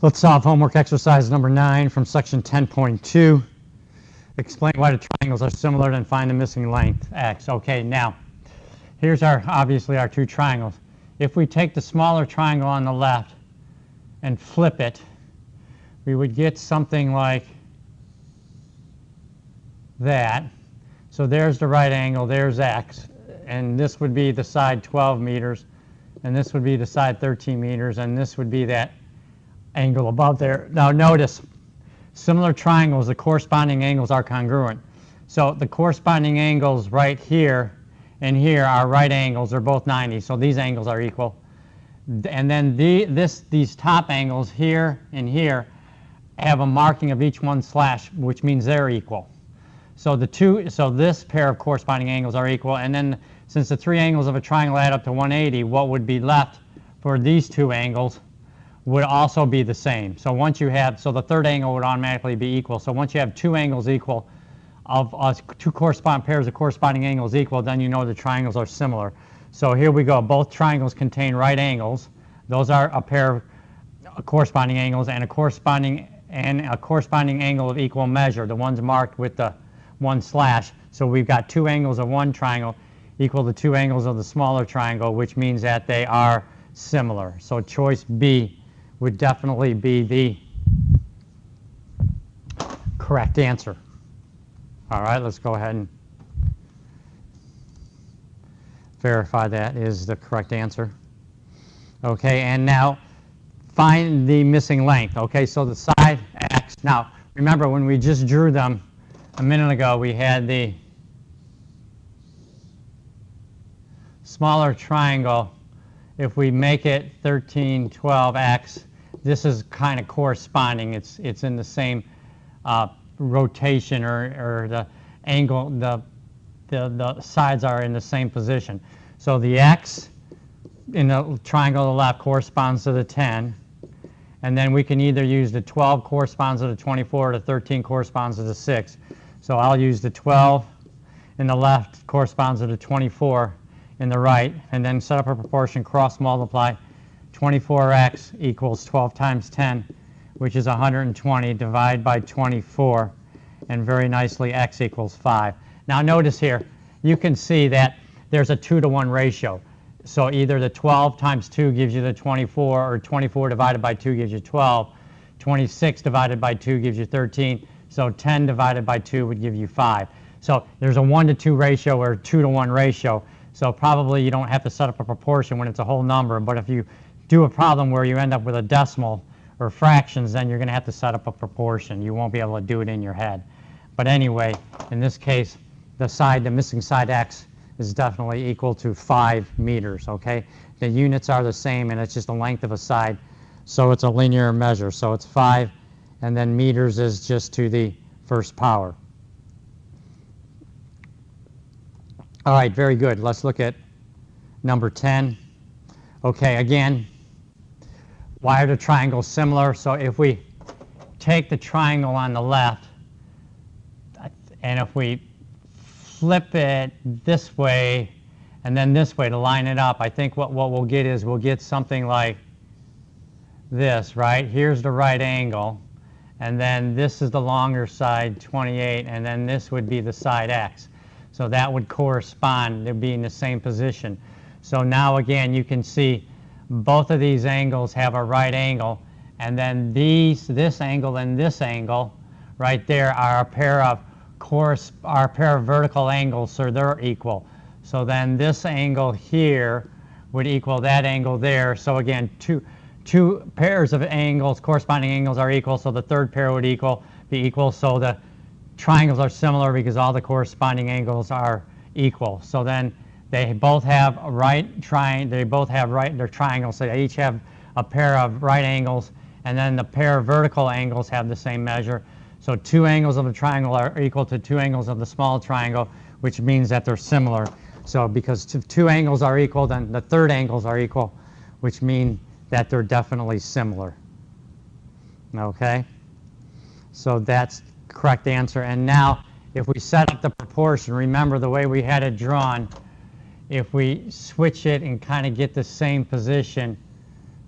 Let's solve homework exercise number 9 from section 10.2. Explain why the triangles are similar and find the missing length, x. Okay, now, here's obviously our two triangles. If we take the smaller triangle on the left and flip it, we would get something like that. So there's the right angle, there's x, and this would be the side 12 meters, and this would be the side 13 meters, and this would be that angle above there. Now notice, similar triangles, the corresponding angles are congruent. So the corresponding angles right here and here are right angles. They're both 90, so these angles are equal. And then these top angles here and here have a marking of each one slash, which means they're equal. So this pair of corresponding angles are equal. And then since the three angles of a triangle add up to 180, what would be left for these two angles would also be the same. So once you have, so the third angle would automatically be equal. So once you have two angles equal, two pairs of corresponding angles equal, then you know the triangles are similar. So here we go. Both triangles contain right angles. Those are a pair of corresponding angles and a corresponding angle of equal measure, the ones marked with the one slash. So we've got two angles of one triangle equal to two angles of the smaller triangle, which means that they are similar. So choice B would definitely be the correct answer. All right, let's go ahead and verify that is the correct answer. Okay, and now find the missing length. Okay, so the side x. Now, remember when we just drew them a minute ago, we had the smaller triangle. If we make it 13, 12x, this is kind of corresponding. It's in the same rotation, or the angle, the sides are in the same position. So the x in the triangle on the left corresponds to the 10, and then we can either use the 12 corresponds to the 24, or the 13 corresponds to the 6. So I'll use the 12 in the left corresponds to the 24 in the right, and then set up a proportion, cross multiply. 24x equals 12 times 10, which is 120, divide by 24, and very nicely x equals 5. Now notice here, you can see that there's a 2-to-1 ratio. So either the 12 times 2 gives you the 24, or 24 divided by 2 gives you 12. 26 divided by 2 gives you 13. So 10 divided by 2 would give you 5. So there's a 1-to-2 ratio or a 2-to-1 ratio. So probably you don't have to set up a proportion when it's a whole number. But if you do a problem where you end up with a decimal or fractions, then you're going to have to set up a proportion. You won't be able to do it in your head. But anyway, in this case, the missing side x is definitely equal to 5 meters, okay? The units are the same, and it's just the length of a side, so it's a linear measure. So it's 5, and then meters is just to the first power. All right, very good. Let's look at number 10. Okay, again, why are the triangles similar? So if we take the triangle on the left, and if we flip it this way and then this way to line it up, I think what we'll get is we'll get something like this, right? Here's the right angle, and then this is the longer side, 28, and then this would be the side x. So that would correspond, they'd be in the same position. So now again, you can see both of these angles have a right angle, and then this angle and this angle right there are a pair of vertical angles, so they're equal. So then this angle here would equal that angle there. So again, two pairs of angles, corresponding angles are equal, so the third pair would be equal. So the triangles are similar because all the corresponding angles are equal. So then they both have their triangles, so they each have a pair of right angles, and then the pair of vertical angles have the same measure. So two angles of the triangle are equal to two angles of the small triangle, which means that they're similar. So because two angles are equal, then the third angles are equal, which mean that they're definitely similar. Okay? So that's the correct answer. And now, if we set up the proportion, remember the way we had it drawn, if we switch it and kind of get the same position,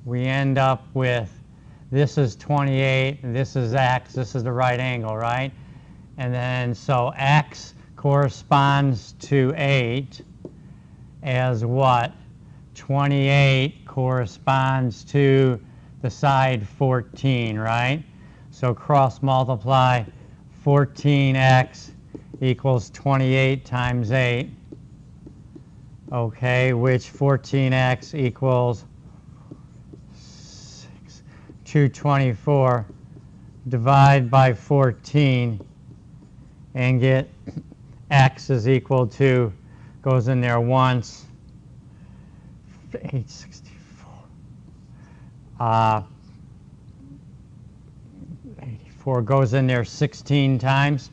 we end up with this is 28, this is x, this is the right angle, right? And then so x corresponds to 8 as what? 28 corresponds to the side 14, right? So cross multiply 14x equals 28 times 8. Okay, which 14x equals 224. Divide by 14 and get x is equal to, goes in there once, 864. 84 goes in there 16 times.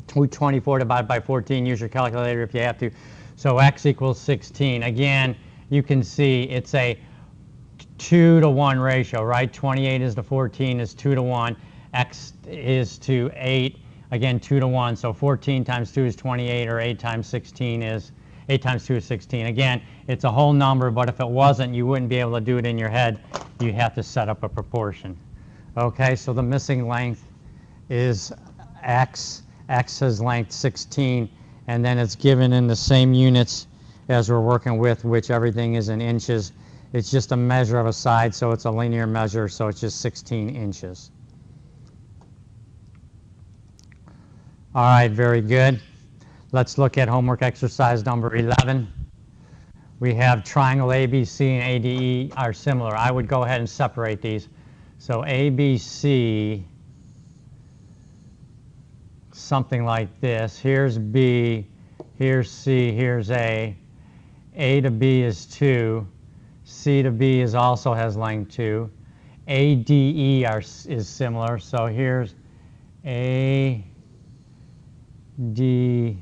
224 divided by 14, use your calculator if you have to. So x equals 16. Again, you can see it's a 2 to 1 ratio, right? 28 is to 14 is 2 to 1. X is to 8, again 2 to 1. So 14 times 2 is 28, or 8 times 16 is 8 times 2 is 16. Again, it's a whole number, but if it wasn't, you wouldn't be able to do it in your head. You have to set up a proportion. Okay, so the missing length is x. X has length 16, and then it's given in the same units as we're working with, which everything is in inches. It's just a measure of a side, so it's a linear measure, so it's just 16 inches. All right, very good. Let's look at homework exercise number 11. We have triangle ABC and ADE are similar. I would go ahead and separate these. So ABC, something like this. Here's B, here's C, here's A. A to B is 2. C to B is also has length 2. ADE is similar. So here's ADE, DEA,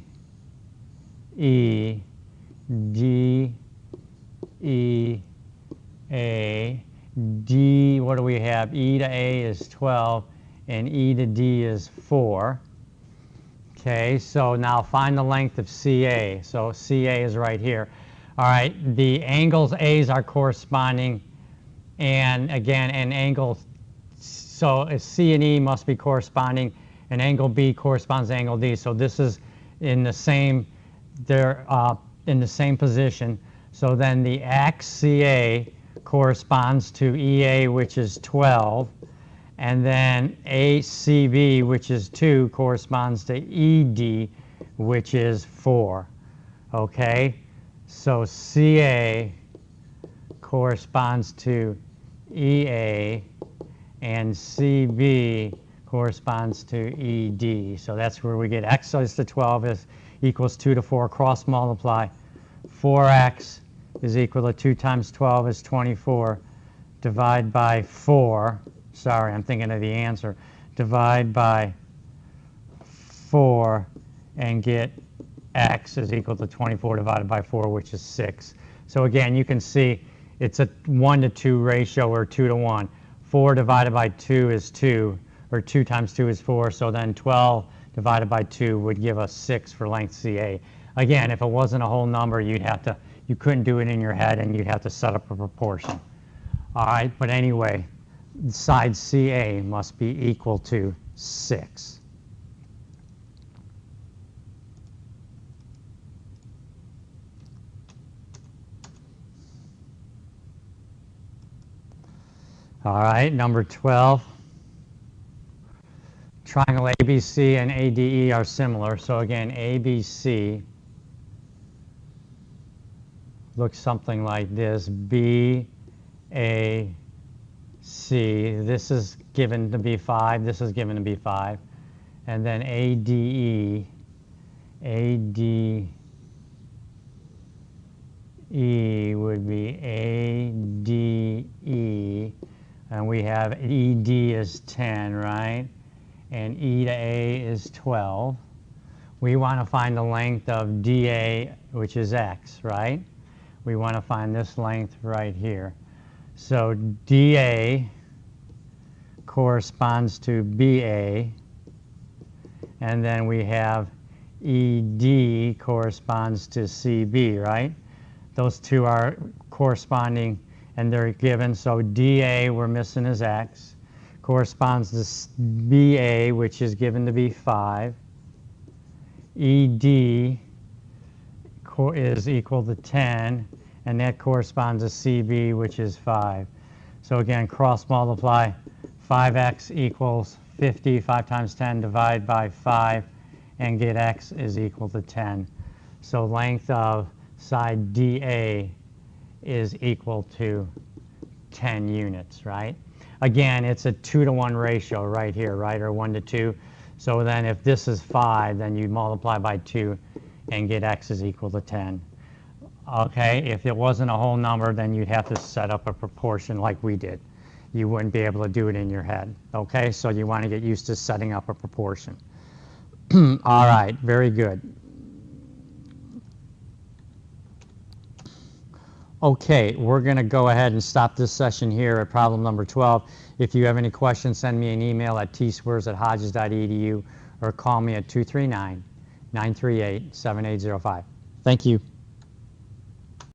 D, what do we have? E to A is 12, and E to D is 4. Okay, so now find the length of CA. So CA is right here. All right, the angles A's are corresponding, and again, an angle, so C and E must be corresponding, and angle B corresponds to angle D. So this is in the same, they're in the same position. So then the ACA corresponds to EA, which is 12, and then ACB, which is 2, corresponds to ED, which is 4. Okay, so CA corresponds to EA, and CB corresponds to ED. So that's where we get x is to 12 is equals 2 to 4, cross multiply. 4x is equal to 2 times 12 is 24. Divide by 4. Sorry, I'm thinking of the answer. Divide by 4 and get x is equal to 24 divided by 4, which is 6. So again, you can see it's a 1 to 2 ratio, or 2 to 1. 4 divided by 2 is 2, or 2 times 2 is 4. So then 12 divided by 2 would give us 6 for length CA. Again, if it wasn't a whole number, you couldn't do it in your head, and you'd have to set up a proportion. All right, but anyway, side CA must be equal to 6. All right, number 12. Triangle ABC and ADE are similar. So again, ABC looks something like this. B, A, C. This is given to be 5. This is given to be 5. And then ADE. ADE would be ADE. And we have ED is 10, right? And E to A is 12. We want to find the length of DA, which is x, right? We want to find this length right here. So DA corresponds to BA, and then we have ED corresponds to CB, right? Those two are corresponding and they're given. So DA, we're missing is x, corresponds to BA, which is given to be 5. ED is equal to 10, and that corresponds to CB, which is 5. So again, cross multiply, 5x equals 50, 5 times 10, divide by 5, and get x is equal to 10. So length of side DA is equal to 10 units, right? Again, it's a 2-to-1 ratio right here, right, or 1 to 2. So then if this is 5, then you multiply by 2 and get x is equal to 10. Okay, if it wasn't a whole number, then you'd have to set up a proportion like we did. You wouldn't be able to do it in your head. Okay, so you want to get used to setting up a proportion. All right, very good. Okay, we're going to go ahead and stop this session here at problem number 12. If you have any questions, send me an email at tswers@hodges.edu or call me at 239-938-7805. Thank you.